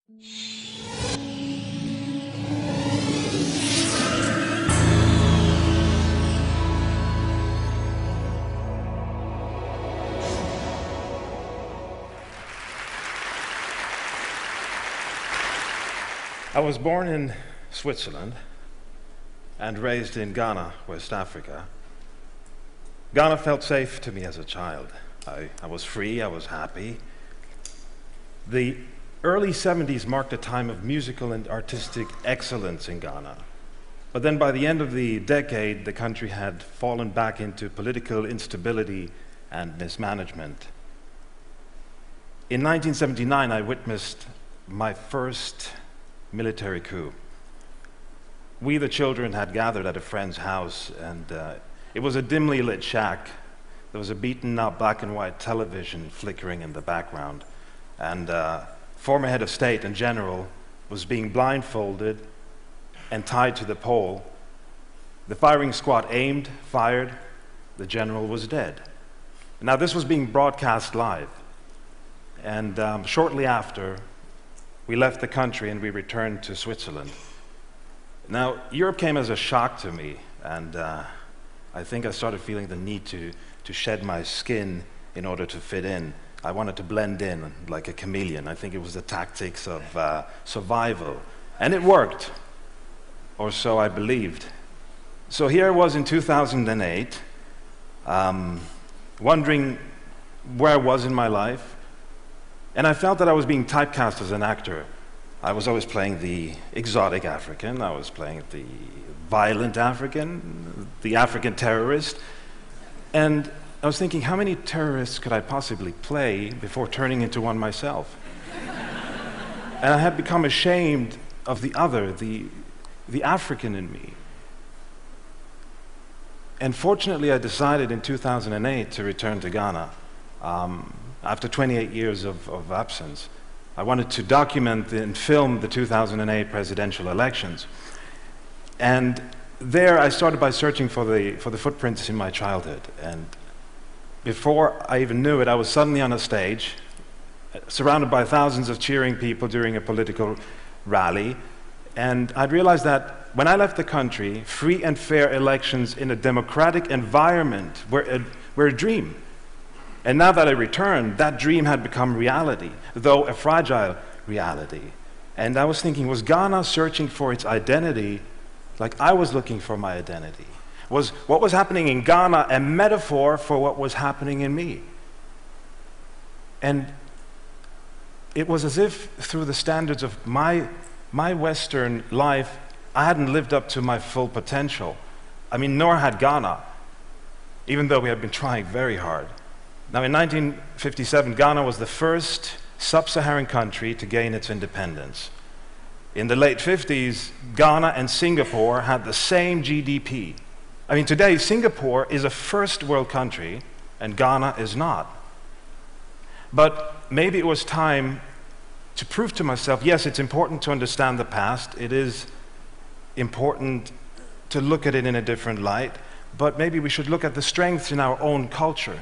I was born in Switzerland and raised in Ghana, West Africa. Ghana felt safe to me as a child. I was free, I was happy. The early 70s marked a time of musical and artistic excellence in Ghana. But then by the end of the decade, the country had fallen back into political instability and mismanagement. In 1979, I witnessed my first military coup. We, the children, had gathered at a friend's house, and it was a dimly lit shack. There was a beaten-up black and white television flickering in the background, and former head of state and general was being blindfolded and tied to the pole. The firing squad aimed, fired, the general was dead. Now this was being broadcast live, and shortly after, we left the country and we returned to Switzerland. Now, Europe came as a shock to me, and I think I started feeling the need to shed my skin in order to fit in. I wanted to blend in like a chameleon. I think it was the tactics of survival. And it worked, or so I believed. So here I was in 2008, wondering where I was in my life. And I felt that I was being typecast as an actor. I was always playing the exotic African, I was playing the violent African, the African terrorist. And I was thinking, how many terrorists could I possibly play before turning into one myself? And I had become ashamed of the other, the African in me. And fortunately, I decided in 2008 to return to Ghana. After 28 years of absence, I wanted to document and film the 2008 presidential elections. And there I started by searching for the footprints in my childhood. And before I even knew it, I was suddenly on a stage, surrounded by thousands of cheering people during a political rally. And I'd realized that when I left the country, free and fair elections in a democratic environment were a dream. And now that I returned, that dream had become reality, though a fragile reality. And I was thinking, was Ghana searching for its identity like I was looking for my identity? Was what was happening in Ghana a metaphor for what was happening in me? And it was as if through the standards of my Western life, I hadn't lived up to my full potential. I mean, nor had Ghana, even though we had been trying very hard. Now, in 1957, Ghana was the first sub-Saharan country to gain its independence. In the late 50s, Ghana and Singapore had the same GDP. I mean, today, Singapore is a first world country, and Ghana is not. But maybe it was time to prove to myself, yes, it's important to understand the past. It is important to look at it in a different light, but maybe we should look at the strengths in our own culture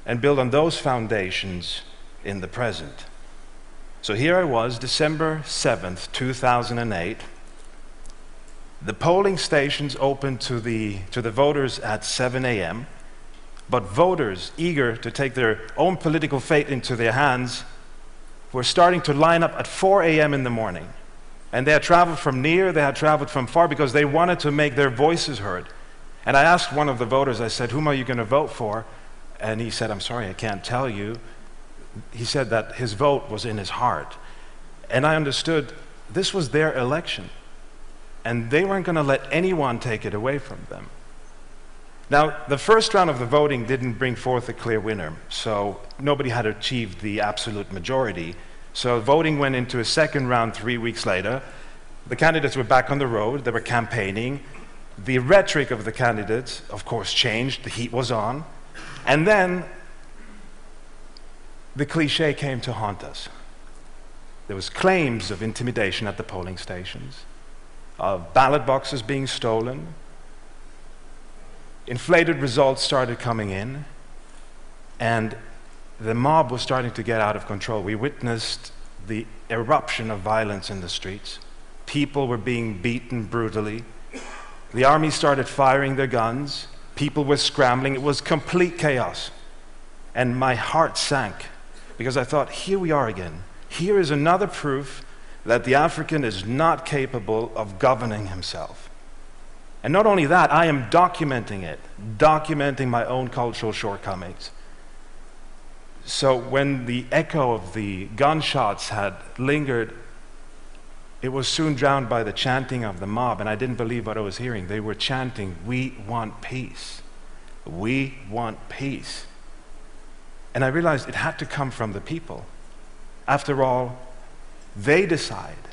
and build on those foundations in the present. So here I was, December 7th, 2008. The polling stations opened to the voters at 7 a.m., but voters eager to take their own political fate into their hands were starting to line up at 4 a.m. in the morning. And they had traveled from near, they had traveled from far, because they wanted to make their voices heard. And I asked one of the voters, I said, whom are you going to vote for? And he said, I'm sorry, I can't tell you. He said that his vote was in his heart. And I understood this was their election. And they weren't going to let anyone take it away from them. Now, the first round of the voting didn't bring forth a clear winner. So nobody had achieved the absolute majority. So voting went into a second round 3 weeks later. The candidates were back on the road. They were campaigning. The rhetoric of the candidates, of course, changed. The heat was on. And then the cliche came to haunt us. There was claims of intimidation at the polling stations, of ballot boxes being stolen. Inflated results started coming in, and the mob was starting to get out of control. We witnessed the eruption of violence in the streets. People were being beaten brutally. The army started firing their guns. People were scrambling. It was complete chaos. And my heart sank because I thought, here we are again. Here is another proof that the African is not capable of governing himself. And not only that, I am documenting it, documenting my own cultural shortcomings. So when the echo of the gunshots had lingered, it was soon drowned by the chanting of the mob, and I didn't believe what I was hearing. They were chanting, "We want peace. We want peace." And I realized it had to come from the people. After all, they decide,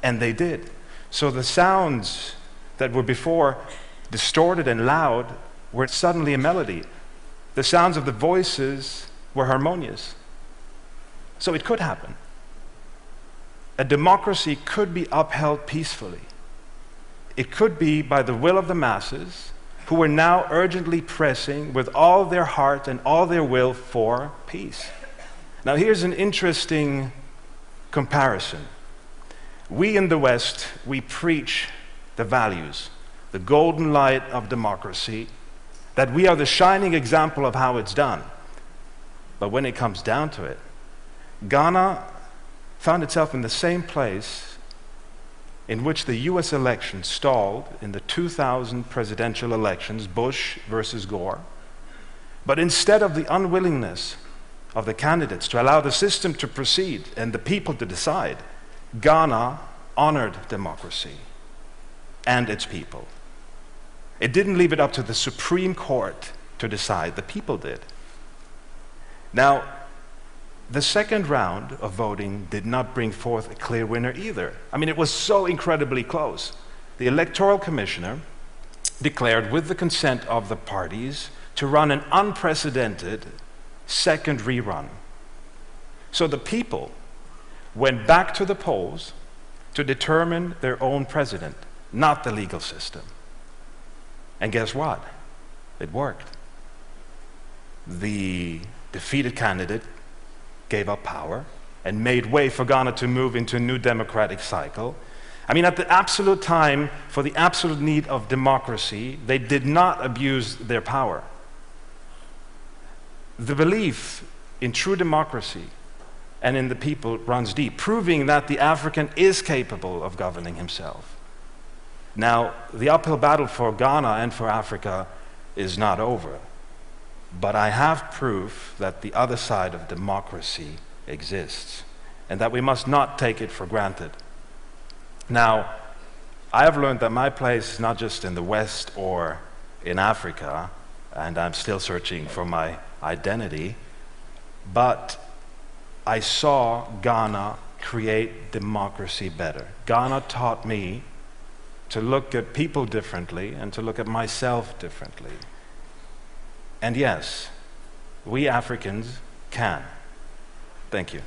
and they did. So the sounds that were before distorted and loud were suddenly a melody. The sounds of the voices were harmonious. So it could happen. A democracy could be upheld peacefully. It could be by the will of the masses, who are now urgently pressing with all their heart and all their will for peace. Now here's an interesting comparison. We in the West, we preach the values, the golden light of democracy, that we are the shining example of how it's done. But when it comes down to it, Ghana found itself in the same place in which the US election stalled in the 2000 presidential elections, Bush versus Gore. But instead of the unwillingness of the candidates to allow the system to proceed and the people to decide, Ghana honored democracy and its people. It didn't leave it up to the Supreme Court to decide, the people did. Now, the second round of voting did not bring forth a clear winner either. I mean, it was so incredibly close. The Electoral Commissioner declared, with the consent of the parties, to run an unprecedented second rerun. So the people went back to the polls to determine their own president, not the legal system. And guess what? It worked. The defeated candidate gave up power and made way for Ghana to move into a new democratic cycle. I mean, at the absolute time for the absolute need of democracy, they did not abuse their power. The belief in true democracy and in the people runs deep, proving that the African is capable of governing himself. Now, the uphill battle for Ghana and for Africa is not over, but I have proof that the other side of democracy exists and that we must not take it for granted. Now, I have learned that my place is not just in the West or in Africa, and I'm still searching for my identity, but I saw Ghana create democracy better. Ghana taught me to look at people differently and to look at myself differently. And yes, we Africans can. Thank you.